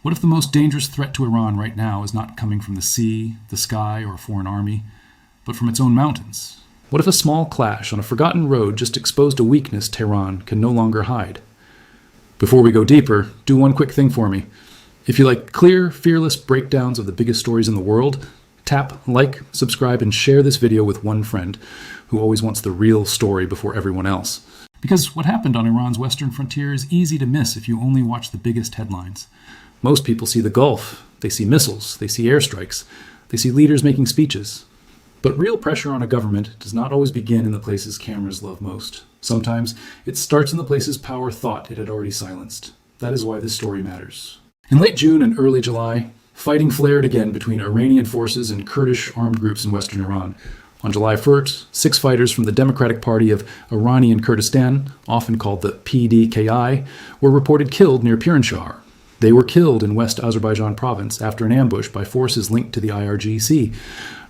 What if the most dangerous threat to Iran right now is not coming from the sea, the sky, or a foreign army, but from its own mountains? What if a small clash on a forgotten road just exposed a weakness Tehran can no longer hide? Before we go deeper, do one quick thing for me. If you like clear, fearless breakdowns of the biggest stories in the world, tap like, subscribe, and share this video with one friend who always wants the real story before everyone else. Because what happened on Iran's western frontier is easy to miss if you only watch the biggest headlines. Most people see the Gulf, they see missiles, they see airstrikes, they see leaders making speeches. But real pressure on a government does not always begin in the places cameras love most. Sometimes it starts in the places power thought it had already silenced. That is why this story matters. In late June and early July, fighting flared again between Iranian forces and Kurdish armed groups in western Iran. On July 1st, 6 fighters from the Democratic Party of Iraqi Kurdistan, often called the PDKI, were reported killed near Piranshahr. They were killed in West Azerbaijan province after an ambush by forces linked to the IRGC.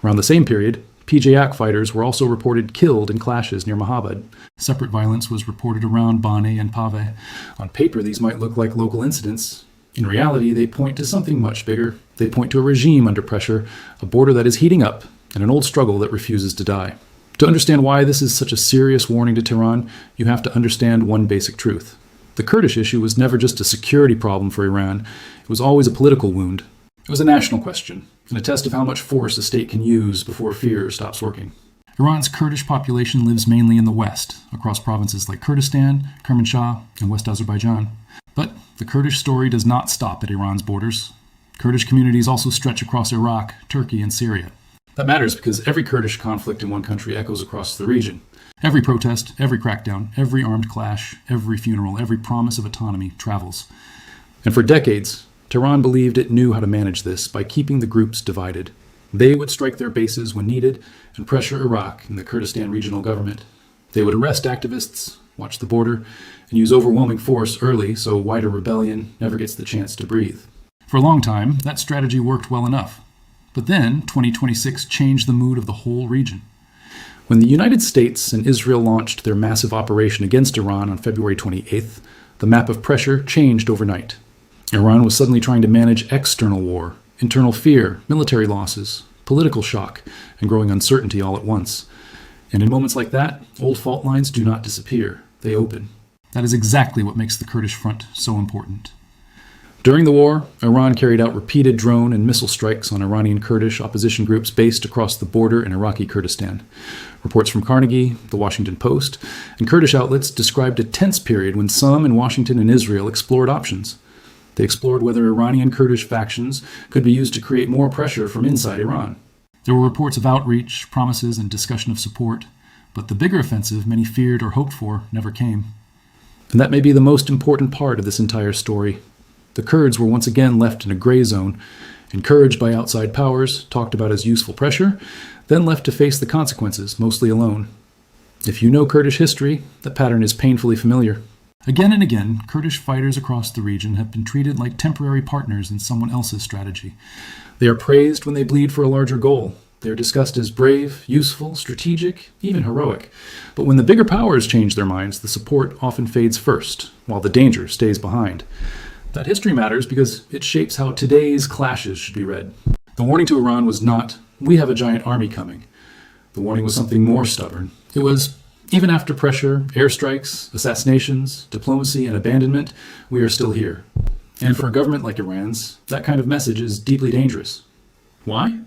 Around the same period, PJAK fighters were also reported killed in clashes near Mahabad. Separate violence was reported around Baneh and Paveh. On paper, these might look like local incidents. In reality, they point to something much bigger. They point to a regime under pressure, a border that is heating up, and an old struggle that refuses to die. To understand why this is such a serious warning to Tehran, you have to understand one basic truth. The Kurdish issue was never just a security problem for Iran. It was always a political wound. It was a national question, and a test of how much force a state can use before fear stops working. Iran's Kurdish population lives mainly in the west, across provinces like Kurdistan, Paveh, and West Azerbaijan. But the Kurdish story does not stop at Iran's borders. Kurdish communities also stretch across Iraq, Turkey, and Syria. That matters because every Kurdish conflict in one country echoes across the region. Every protest, every crackdown, every armed clash, every funeral, every promise of autonomy travels. And for decades, Tehran believed it knew how to manage this by keeping the groups divided. They would strike their bases when needed and pressure Iraq and the Kurdistan regional government. They would arrest activists, watch the border, and use overwhelming force early so wider rebellion never gets the chance to breathe. For a long time, that strategy worked well enough. But then, 2026 changed the mood of the whole region. When the United States and Israel launched their massive operation against Iran on February 28th, the map of pressure changed overnight. Iran was suddenly trying to manage external war, internal fear, military losses, political shock, and growing uncertainty all at once. And in moments like that, old fault lines do not disappear. They open. That is exactly what makes the Kurdish front so important. During the war, Iran carried out repeated drone and missile strikes on Iranian Kurdish opposition groups based across the border in Iraqi Kurdistan. Reports from Carnegie, The Washington Post, and Kurdish outlets described a tense period when some in Washington and Israel explored options. They explored whether Iranian Kurdish factions could be used to create more pressure from inside Iran. There were reports of outreach, promises, and discussion of support, but the bigger offensive many feared or hoped for never came. And that may be the most important part of this entire story. The Kurds were once again left in a gray zone, encouraged by outside powers, talked about as useful pressure, then left to face the consequences, mostly alone. If you know Kurdish history, that pattern is painfully familiar. Again and again, Kurdish fighters across the region have been treated like temporary partners in someone else's strategy. They are praised when they bleed for a larger goal. They are discussed as brave, useful, strategic, even heroic. But when the bigger powers change their minds, the support often fades first, while the danger stays behind. That history matters because it shapes how today's clashes should be read. The warning to Iran was not, "We have a giant army coming." The warning was something more stubborn. It was, even after pressure, airstrikes, assassinations, diplomacy, and abandonment, we are still here. And for a government like Iran's, that kind of message is deeply dangerous. Why?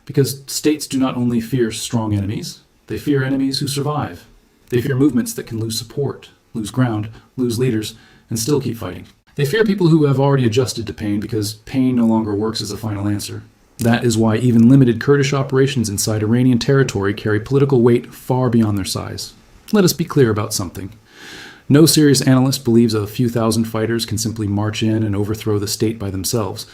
Because states do not only fear strong enemies, they fear enemies who survive. They fear movements that can lose support, lose ground, lose leaders, and still keep fighting. They fear people who have already adjusted to pain because pain no longer works as a final answer. That is why even limited Kurdish operations inside Iranian territory carry political weight far beyond their size. Let us be clear about something. No serious analyst believes a few thousand fighters can simply march in and overthrow the state by themselves.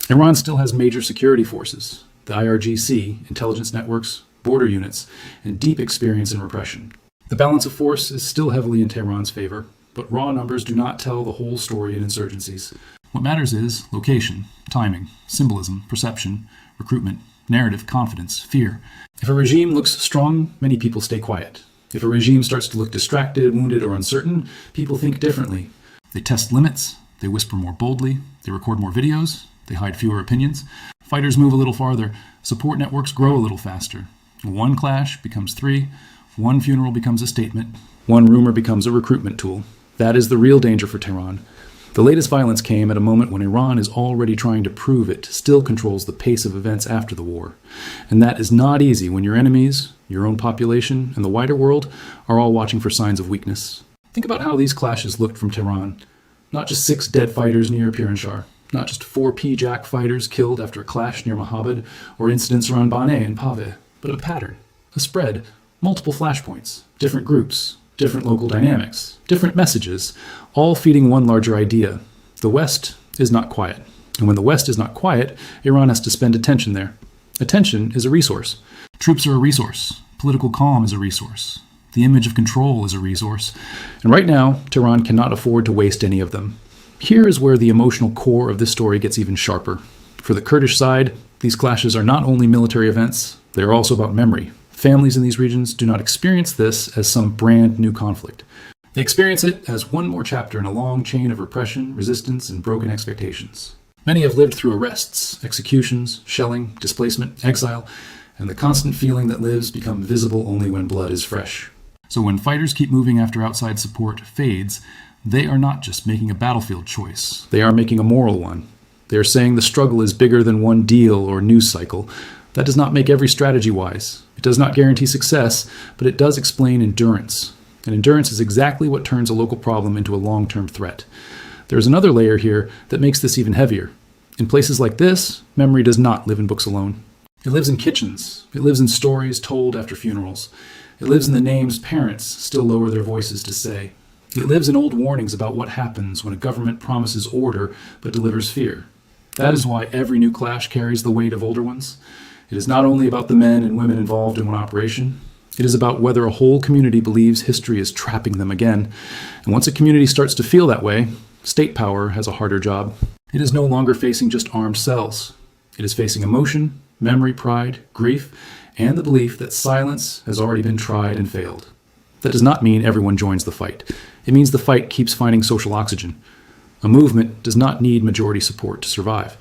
Iran still has major security forces, the IRGC, intelligence networks, border units, and deep experience in repression. The balance of force is still heavily in Tehran's favor, but raw numbers do not tell the whole story in insurgencies. What matters is location, timing, symbolism, perception, recruitment, narrative, confidence, fear. If a regime looks strong, many people stay quiet. If a regime starts to look distracted, wounded, or uncertain, people think differently. They test limits, They whisper more boldly, they record more videos, they hide fewer opinions. Fighters move a little farther, support networks grow a little faster. One clash becomes 3, one funeral becomes a statement, one rumor becomes a recruitment tool. That is the real danger for Tehran. The latest violence came at a moment when Iran is already trying to prove it still controls the pace of events after the war. And that is not easy when your enemies, your own population, and the wider world are all watching for signs of weakness. Think about how these clashes looked from Tehran. Not just 6 dead fighters near Piranshahr, not just 4 PJAK fighters killed after a clash near Mahabad or incidents around Baneh and Paveh, but a pattern, a spread, multiple flashpoints, different groups, different local dynamics, different messages, all feeding one larger idea. The West is not quiet. And when the West is not quiet, Iran has to spend attention there. Attention is a resource. Troops are a resource. Political calm is a resource. The image of control is a resource. And right now, Tehran cannot afford to waste any of them. Here is where the emotional core of this story gets even sharper. For the Kurdish side, these clashes are not only military events, they are also about memory. Families in these regions do not experience this as some brand new conflict. They experience it as one more chapter in a long chain of repression, resistance, and broken expectations. Many have lived through arrests, executions, shelling, displacement, exile, and the constant feeling that lives become visible only when blood is fresh. So when fighters keep moving after outside support fades, they are not just making a battlefield choice. They are making a moral one. They are saying the struggle is bigger than one deal or news cycle. That does not make every strategy wise. It does not guarantee success, but it does explain endurance. And endurance is exactly what turns a local problem into a long-term threat. There is another layer here that makes this even heavier. In places like this, memory does not live in books alone. It lives in kitchens. It lives in stories told after funerals. It lives in the names parents still lower their voices to say. It lives in old warnings about what happens when a government promises order but delivers fear. That is why every new clash carries the weight of older ones. It is not only about the men and women involved in one operation. It is about whether a whole community believes history is trapping them again. And once a community starts to feel that way, state power has a harder job. It is no longer facing just armed cells. It is facing emotion, memory, pride, grief, and the belief that silence has already been tried and failed. That does not mean everyone joins the fight. It means the fight keeps finding social oxygen. A movement does not need majority support to survive.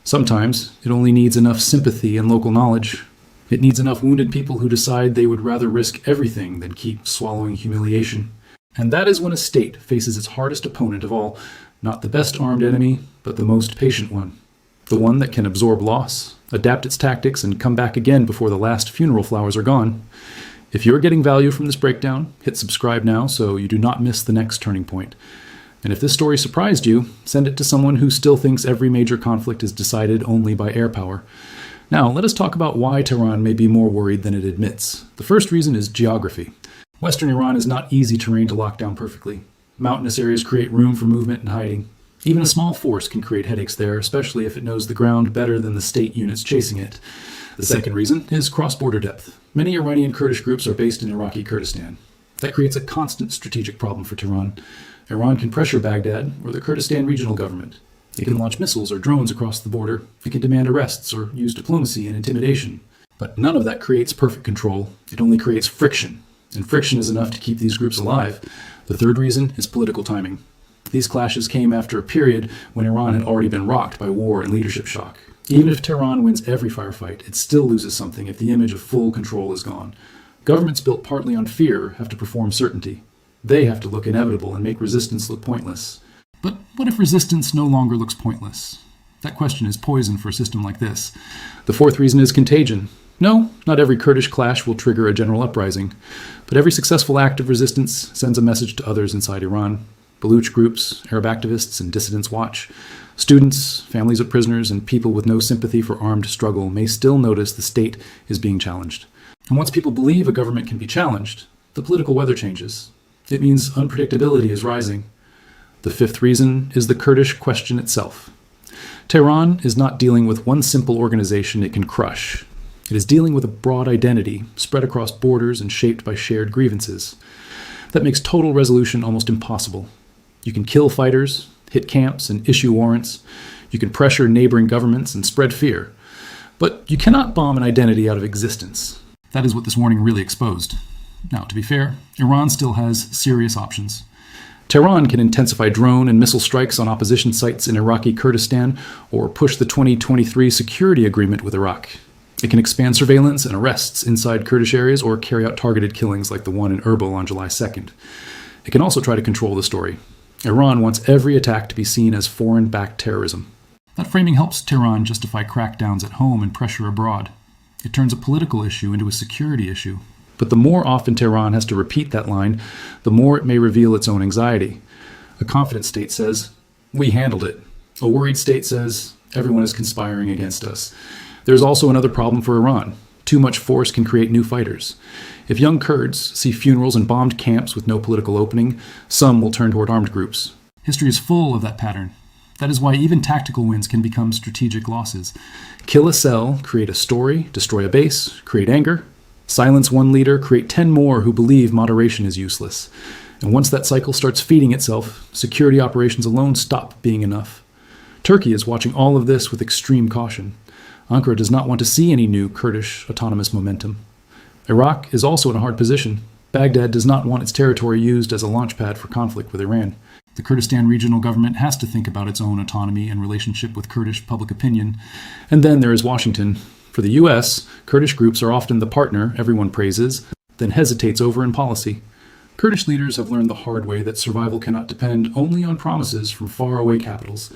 Sometimes it only needs enough sympathy and local knowledge. It needs enough wounded people who decide they would rather risk everything than keep swallowing humiliation. And that is when a state faces its hardest opponent of all, not the best armed enemy, but the most patient one. The one that can absorb loss, adapt its tactics, and come back again before the last funeral flowers are gone. If you're getting value from this breakdown, hit subscribe now so you do not miss the next turning point. And if this story surprised you, send it to someone who still thinks every major conflict is decided only by air power. Now, let us talk about why Tehran may be more worried than it admits. The first reason is geography. Western Iran is not easy terrain to lock down perfectly. Mountainous areas create room for movement and hiding. Even a small force can create headaches there, especially if it knows the ground better than the state units chasing it. The second reason is cross-border depth. Many Iranian Kurdish groups are based in Iraqi Kurdistan. That creates a constant strategic problem for Tehran. Iran can pressure Baghdad or the Kurdistan regional government. It can launch missiles or drones across the border. It can demand arrests or use diplomacy and intimidation. But none of that creates perfect control. It only creates friction. And friction is enough to keep these groups alive. The third reason is political timing. These clashes came after a period when Iran had already been rocked by war and leadership shock. Even if Tehran wins every firefight, it still loses something if the image of full control is gone. Governments built partly on fear have to perform certainty. They have to look inevitable and make resistance look pointless. But what if resistance no longer looks pointless? That question is poison for a system like this. The fourth reason is contagion. No, not every Kurdish clash will trigger a general uprising, but every successful act of resistance sends a message to others inside Iran. Baluch groups, Arab activists, and dissidents watch. Students, families of prisoners, and people with no sympathy for armed struggle may still notice the state is being challenged. And once people believe a government can be challenged, the political weather changes. It means unpredictability is rising. The fifth reason is the Kurdish question itself. Tehran is not dealing with one simple organization it can crush. It is dealing with a broad identity, spread across borders and shaped by shared grievances. That makes total resolution almost impossible. You can kill fighters, hit camps, and issue warrants. You can pressure neighboring governments and spread fear. But you cannot bomb an identity out of existence. That is what this warning really exposed. Now, to be fair, Iran still has serious options. Tehran can intensify drone and missile strikes on opposition sites in Iraqi Kurdistan or push the 2023 security agreement with Iraq. It can expand surveillance and arrests inside Kurdish areas or carry out targeted killings like the one in Erbil on July 2nd. It can also try to control the story. Iran wants every attack to be seen as foreign-backed terrorism. That framing helps Tehran justify crackdowns at home and pressure abroad. It turns a political issue into a security issue. But the more often Tehran has to repeat that line, the more it may reveal its own anxiety. A confident state says, "We handled it." A worried state says, "Everyone is conspiring against us." There's also another problem for Iran. Too much force can create new fighters. If young Kurds see funerals and bombed camps with no political opening, some will turn toward armed groups. History is full of that pattern. That is why even tactical wins can become strategic losses. Kill a cell, create a story, destroy a base, create anger. Silence one leader, create 10 more who believe moderation is useless. And once that cycle starts feeding itself, security operations alone stop being enough. Turkey is watching all of this with extreme caution. Ankara does not want to see any new Kurdish autonomous momentum. Iraq is also in a hard position. Baghdad does not want its territory used as a launchpad for conflict with Iran. The Kurdistan regional government has to think about its own autonomy and relationship with Kurdish public opinion. And then there is Washington. For the U.S., Kurdish groups are often the partner everyone praises, then hesitates over in policy. Kurdish leaders have learned the hard way that survival cannot depend only on promises from faraway capitals.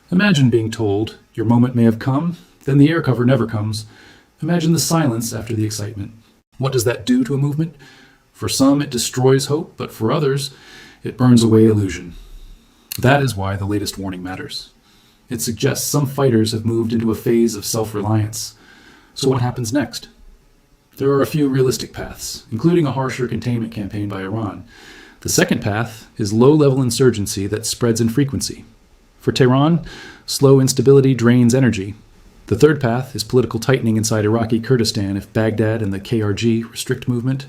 Imagine being told, your moment may have come, then the air cover never comes. Imagine the silence after the excitement. What does that do to a movement? For some, it destroys hope, but for others, it burns away illusion. That is why the latest warning matters. It suggests some fighters have moved into a phase of self-reliance. So what happens next? There are a few realistic paths, including a harsher containment campaign by Iran. The second path is low-level insurgency that spreads in frequency. For Tehran, slow instability drains energy. The third path is political tightening inside Iraqi Kurdistan if Baghdad and the KRG restrict movement.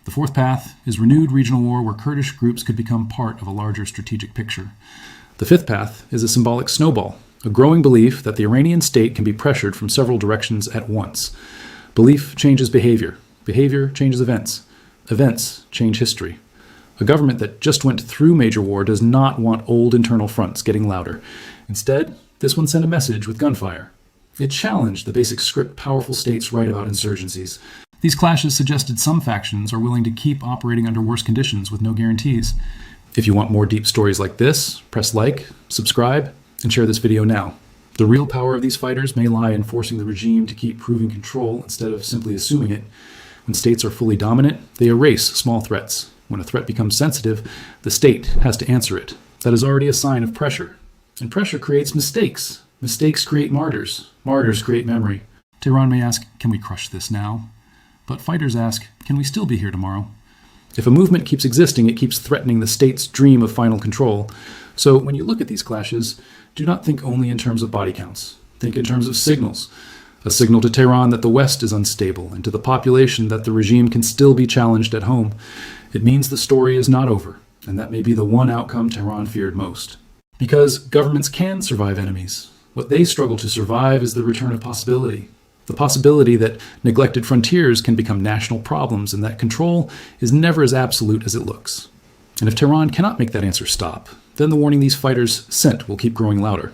The fourth path is renewed regional war where Kurdish groups could become part of a larger strategic picture. The fifth path is a symbolic snowball, a growing belief that the Iranian state can be pressured from several directions at once. Belief changes behavior. Behavior changes events. Events change history. A government that just went through major war does not want old internal fronts getting louder. Instead, this one sent a message with gunfire. It challenged the basic script powerful states write about insurgencies. These clashes suggested some factions are willing to keep operating under worse conditions with no guarantees. If you want more deep stories like this, press like, subscribe, and share this video now. The real power of these fighters may lie in forcing the regime to keep proving control instead of simply assuming it. When states are fully dominant, they erase small threats. When a threat becomes sensitive, the state has to answer it. That is already a sign of pressure. And pressure creates mistakes. Mistakes create martyrs. Martyrs create memory. Tehran may ask, can we crush this now? But fighters ask, can we still be here tomorrow? If a movement keeps existing, it keeps threatening the state's dream of final control. So when you look at these clashes, do not think only in terms of body counts. Think in terms of signals. A signal to Tehran that the West is unstable, and to the population that the regime can still be challenged at home. It means the story is not over, and that may be the one outcome Tehran feared most. Because governments can survive enemies. What they struggle to survive is the return of possibility. The possibility that neglected frontiers can become national problems and that control is never as absolute as it looks. And if Tehran cannot make that answer stop, then the warning these fighters sent will keep growing louder.